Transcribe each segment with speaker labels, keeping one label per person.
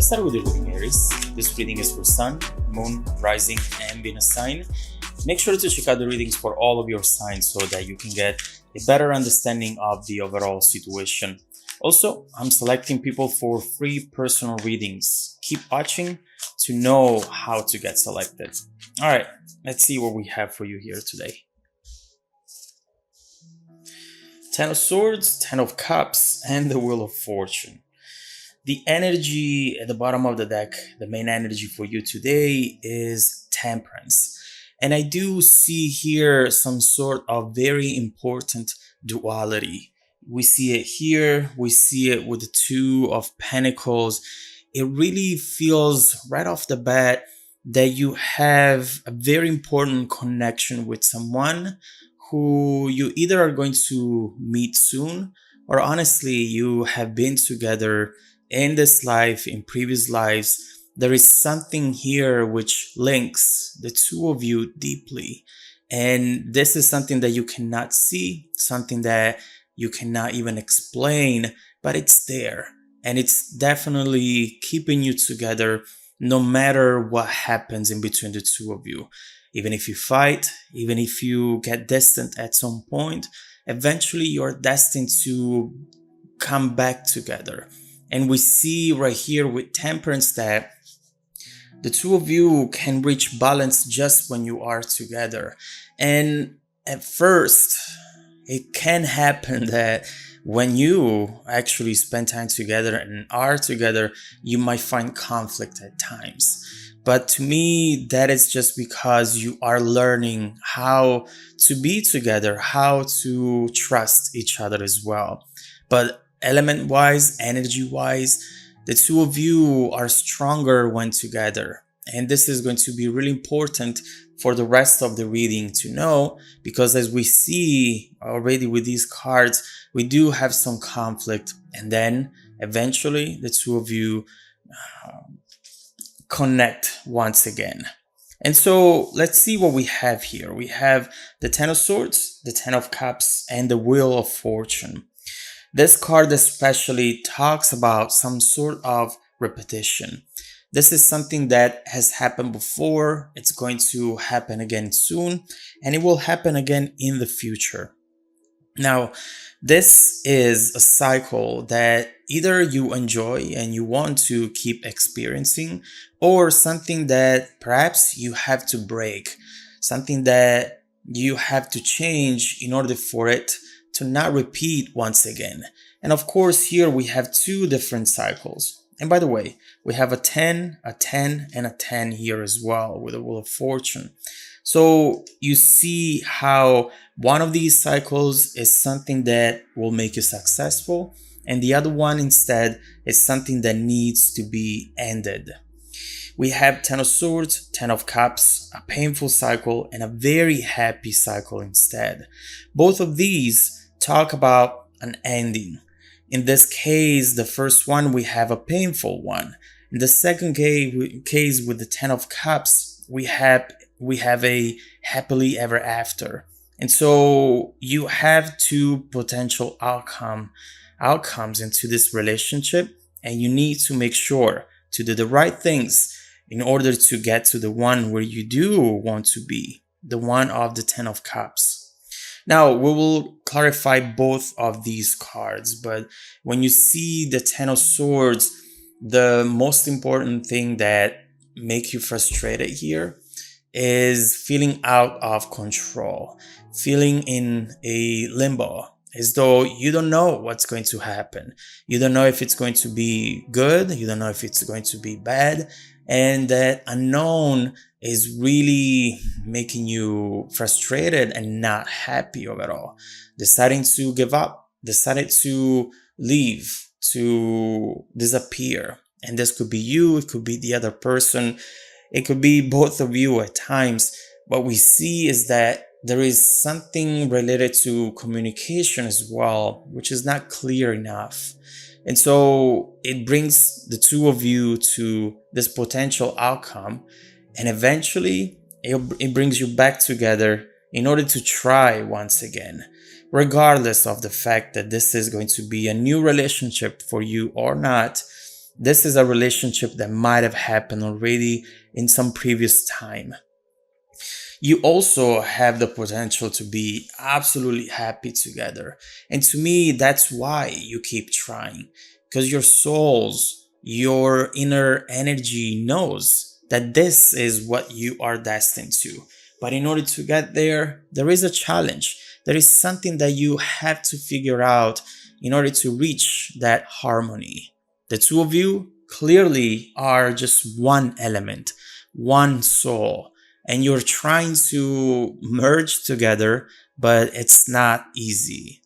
Speaker 1: start with the reading, Aries. This reading is for Sun, Moon, Rising, and Venus sign. Make sure to check out the readings for all of your signs so that you can get a better understanding of the overall situation. Also, I'm selecting people for free personal readings. Keep watching to know how to get selected. All right, let's see what we have for you here today. Ten of Swords, Ten of Cups, and the Wheel of Fortune. The energy at the bottom of the deck, the main energy for you today is Temperance. And I do see here some sort of very important duality. We see it here, we see it with the Two of Pentacles. It really feels right off the bat that you have a very important connection with someone who you either are going to meet soon, or honestly, you have been together in this life, in previous lives. There is something here which links the two of you deeply. And this is something that you cannot see, something that you cannot even explain, but it's there. And it's definitely keeping you together no matter what happens in between the two of you. Even if you fight, even if you get distant at some point, eventually you're destined to come back together. And we see right here with Temperance that the two of you can reach balance just when you are together. And at first, it can happen that when you actually spend time together and are together, you might find conflict at times. But to me, that is just because you are learning how to be together, how to trust each other as well. But element-wise, energy-wise, the two of you are stronger when together. And this is going to be really important for the rest of the reading to know, because as we see already with these cards, we do have some conflict. And then eventually the two of you connect once again. And so let's see what we have here. We have the Ten of Swords, the Ten of Cups, and the Wheel of Fortune. This card especially talks about some sort of repetition. This is something that has happened before, it's going to happen again soon, and it will happen again in the future. Now, this is a cycle that either you enjoy and you want to keep experiencing, or something that perhaps you have to break, something that you have to change in order for it to not repeat once again. And of course, here we have two different cycles. And by the way, we have a 10, and a 10 here as well with the Wheel of Fortune. So you see how one of these cycles is something that will make you successful, and the other one instead is something that needs to be ended. We have Ten of Swords, Ten of Cups, a painful cycle, and a very happy cycle instead. Both of these talk about an ending. In this case, the first one, we have a painful one. In the second case with the Ten of Cups, we have a happily ever after. And so you have two potential outcomes into this relationship, and you need to make sure to do the right things in order to get to the one where you do want to be, the one of the Ten of Cups. Now, we will clarify both of these cards, but when you see the Ten of Swords, the most important thing that make you frustrated here is feeling out of control, feeling in a limbo, as though you don't know what's going to happen. You don't know if it's going to be good, you don't know if it's going to be bad, and that unknown is really making you frustrated and not happy overall. Deciding to give up, decided to leave, to disappear. And this could be you, it could be the other person, it could be both of you at times. What we see is that there is something related to communication as well, which is not clear enough. And so it brings the two of you to this potential outcome, and eventually it brings you back together in order to try once again, regardless of the fact that this is going to be a new relationship for you or not. This is a relationship that might have happened already in some previous time. You also have the potential to be absolutely happy together. And to me, that's why you keep trying. Because your souls, your inner energy knows that this is what you are destined to. But in order to get there, there is a challenge. There is something that you have to figure out in order to reach that harmony. The two of you clearly are just one element, one soul, and you're trying to merge together, but it's not easy.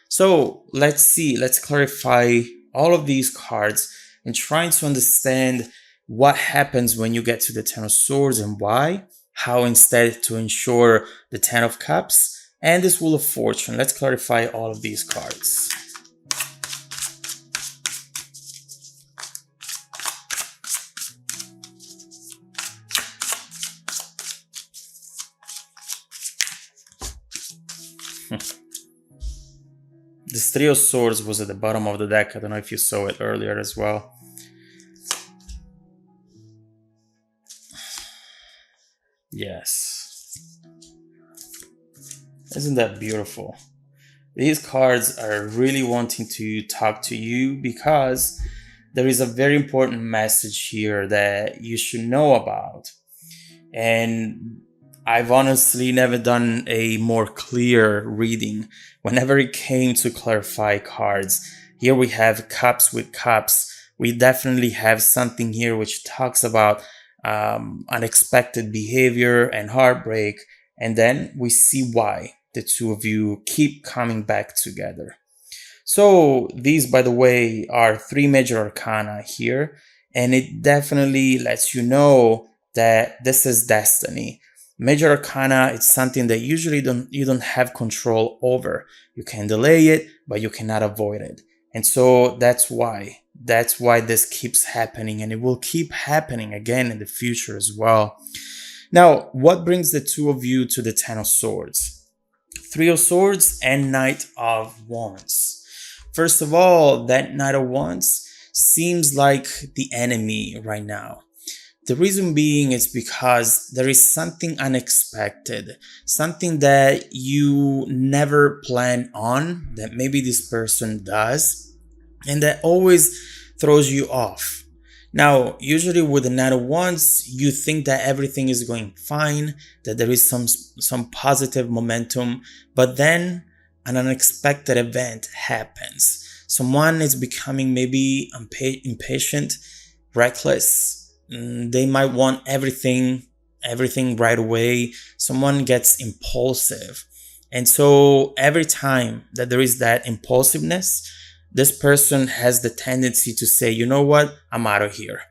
Speaker 1: So let's see, let's clarify all of these cards and trying to understand what happens when you get to the Ten of Swords and why, how instead to ensure the Ten of Cups and this Wheel of Fortune. Let's clarify all of these cards. This Three of Swords was at the bottom of the deck. I don't know if you saw it earlier as well. Yes. Isn't that beautiful? These cards are really wanting to talk to you because there is a very important message here that you should know about. And I've honestly never done a more clear reading whenever it came to clarify cards. Here we have Cups with Cups. We definitely have something here which talks about unexpected behavior and heartbreak. And then we see why the two of you keep coming back together. So these, by the way, are three major arcana here. And it definitely lets you know that this is destiny. Major arcana, it's something that usually you don't have control over. You can delay it, but you cannot avoid it. And so that's why this keeps happening, and it will keep happening again in the future as well. Now, what brings the two of you to the Ten of Swords? Three of Swords and Knight of Wands. First of all, that Knight of Wands seems like the enemy right now. The reason being is because there is something unexpected, something that you never plan on, that maybe this person does, and that always throws you off. Now, usually with the Knight of Wands, you think that everything is going fine, that there is some positive momentum, but then an unexpected event happens. Someone is becoming maybe impatient, reckless. They might want everything right away. Someone gets impulsive. And so every time that there is that impulsiveness, this person has the tendency to say, you know what, I'm out of here.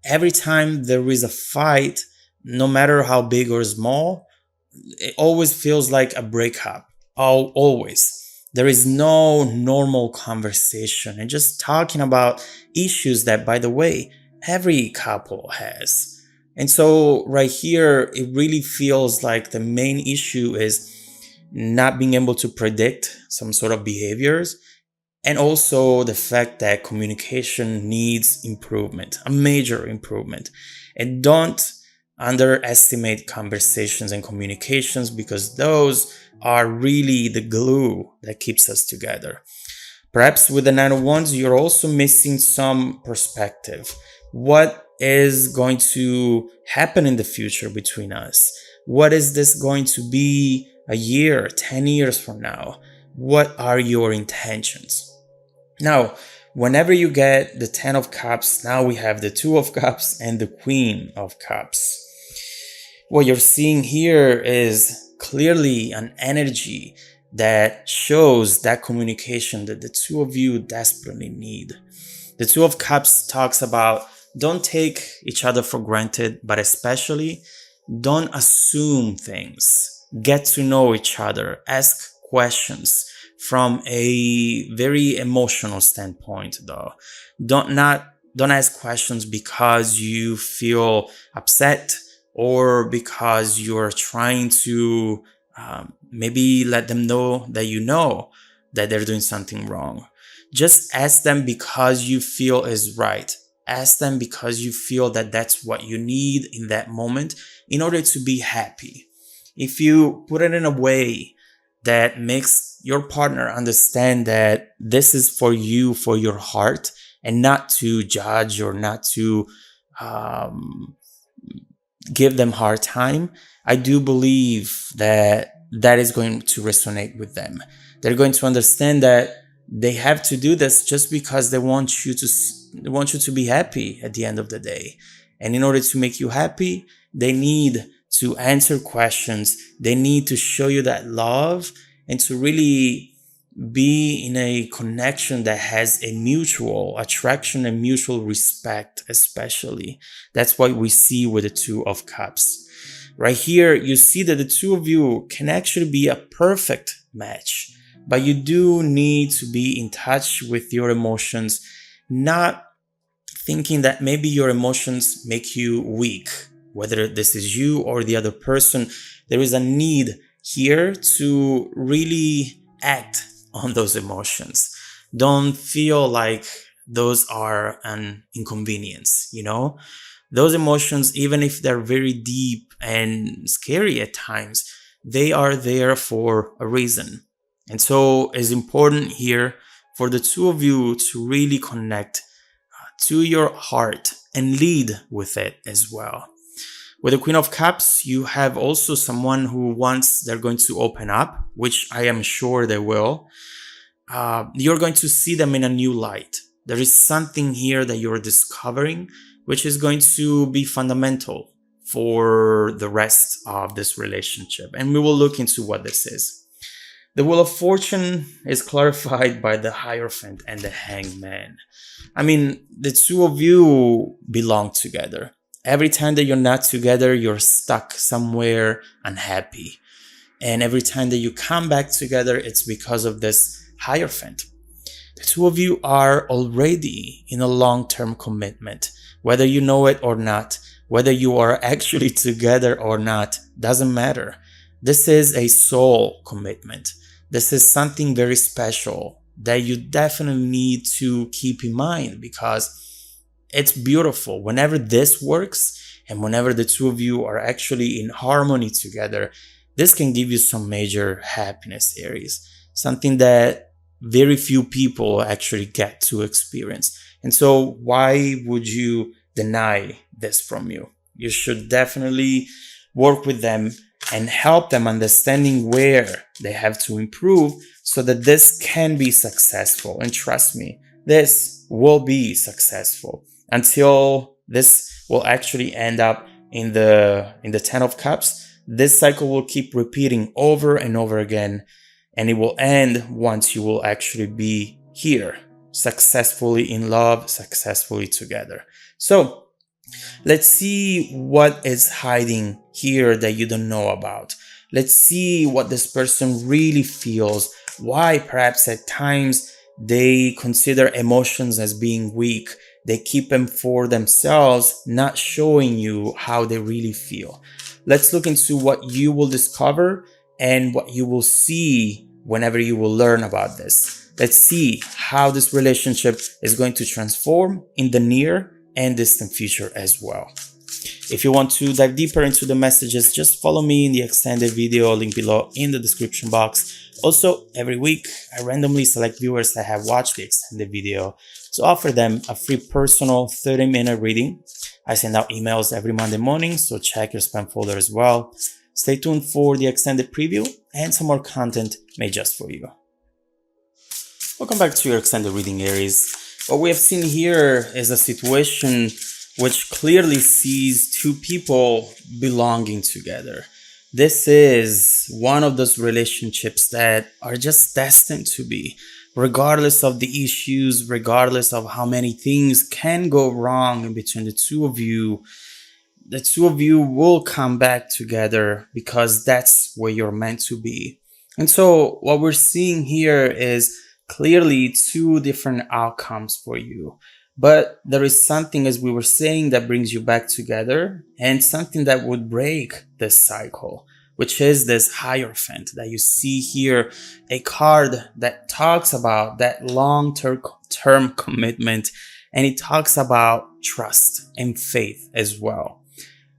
Speaker 1: Every time there is a fight, no matter how big or small, it always feels like a breakup. Always. There is no normal conversation and just talking about issues that, by the way, every couple has. And so right here, it really feels like the main issue is not being able to predict some sort of behaviors, and also the fact that communication needs improvement, a major improvement. And don't underestimate conversations and communications, because those are really the glue that keeps us together. Perhaps with the Nine of Wands, you're also missing some perspective. What is going to happen in the future between us? What is this going to be a year, 10 years from now? What are your intentions? Now, whenever you get the Ten of Cups, now we have the Two of Cups and the Queen of Cups. What you're seeing here is clearly an energy that shows that communication that the two of you desperately need. The Two of Cups talks about don't take each other for granted, but especially don't assume things. Get to know each other. Ask questions from a very emotional standpoint, though. Don't ask questions because you feel upset or because you're trying to maybe let them know that they're doing something wrong. Just ask them because you feel is right. ask them because you feel that that's what you need in that moment in order to be happy. If you put it in a way that makes your partner understand that this is for you, for your heart, and not to judge or not to um, give them hard time, I do believe that that is going to resonate with them. They're going to understand that they have to do this just because they want you to be happy at the end of the day. And in order to make you happy, they need to answer questions. They need to show you that love and to really be in a connection that has a mutual attraction and mutual respect, especially. That's what we see with the Two of Cups. Right here, you see that the two of you can actually be a perfect match, but you do need to be in touch with your emotions, not thinking that maybe your emotions make you weak, whether this is you or the other person. There is a need here to really act on those emotions. Don't feel like those are an inconvenience, Those emotions, even if they're very deep and scary at times, they are there for a reason. And so it's important here for the two of you to really connect to your heart and lead with it as well. With the Queen of Cups, you have also someone who once they're going to open up, which I am sure they will, you're going to see them in a new light. There is something here that you're discovering, which is going to be fundamental for the rest of this relationship. And we will look into what this is. The Wheel of Fortune is clarified by the Hierophant and the Hanged Man. I mean, the two of you belong together. Every time that you're not together, you're stuck somewhere unhappy. And every time that you come back together, it's because of this Hierophant. The two of you are already in a long-term commitment. Whether you know it or not, whether you are actually together or not, doesn't matter. This is a soul commitment. This is something very special that you definitely need to keep in mind because it's beautiful. Whenever this works and whenever the two of you are actually in harmony together, this can give you some major happiness, Aries. Something that very few people actually get to experience. And so why would you deny this from you? You should definitely work with them and help them understanding where they have to improve so that this can be successful. And trust me, this will be successful until this will actually end up in the Ten of Cups. This cycle will keep repeating over and over again, and it will end once you will actually be here, successfully in love, successfully together. So let's see what is hiding here that you don't know about. Let's see what this person really feels, why perhaps at times they consider emotions as being weak. They keep them for themselves, not showing you how they really feel. Let's look into what you will discover and what you will see whenever you will learn about this. Let's see how this relationship is going to transform in the near and distant future as well. If you want to dive deeper into the messages, just follow me in the extended video, link below in the description box. Also, every week, I randomly select viewers that have watched the extended video to offer them a free personal 30-minute reading. I send out emails every Monday morning, so check your spam folder as well. Stay tuned for the extended preview and some more content made just for you. Welcome back to your extended reading, Aries. What we have seen here is a situation which clearly sees two people belonging together. This is one of those relationships that are just destined to be, regardless of the issues, regardless of how many things can go wrong in between the two of you. The two of you will come back together because that's where you're meant to be. And so what we're seeing here is clearly two different outcomes for you. But there is something, as we were saying, that brings you back together and something that would break this cycle, which is this Hierophant that you see here, a card that talks about that long-term commitment and it talks about trust and faith as well.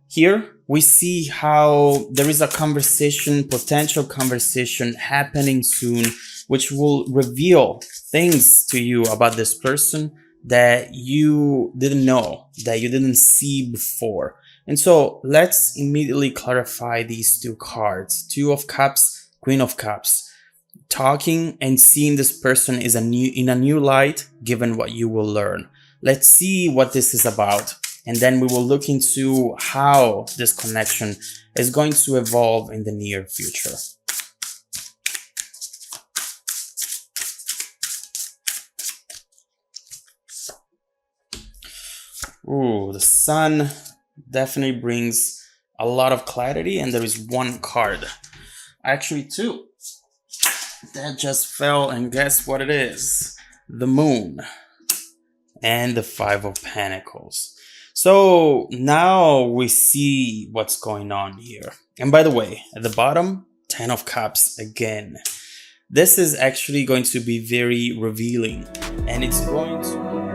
Speaker 1: Here we see how there is a conversation, potential conversation happening soon, which will reveal things to you about this person that you didn't know, that you didn't see before. And so let's immediately clarify these two cards: Two of Cups, Queen of Cups. Talking and seeing this person is in a new light, given what you will learn. Let's see what this is about, and then we will look into how this connection is going to evolve in the near future. Ooh, the Sun definitely brings a lot of clarity, and there is one card, actually two, that just fell, and guess what it is? The Moon and the Five of Pentacles. So now we see what's going on here. And by the way, at the bottom, 10 of Cups again. This is actually going to be very revealing, and it's going to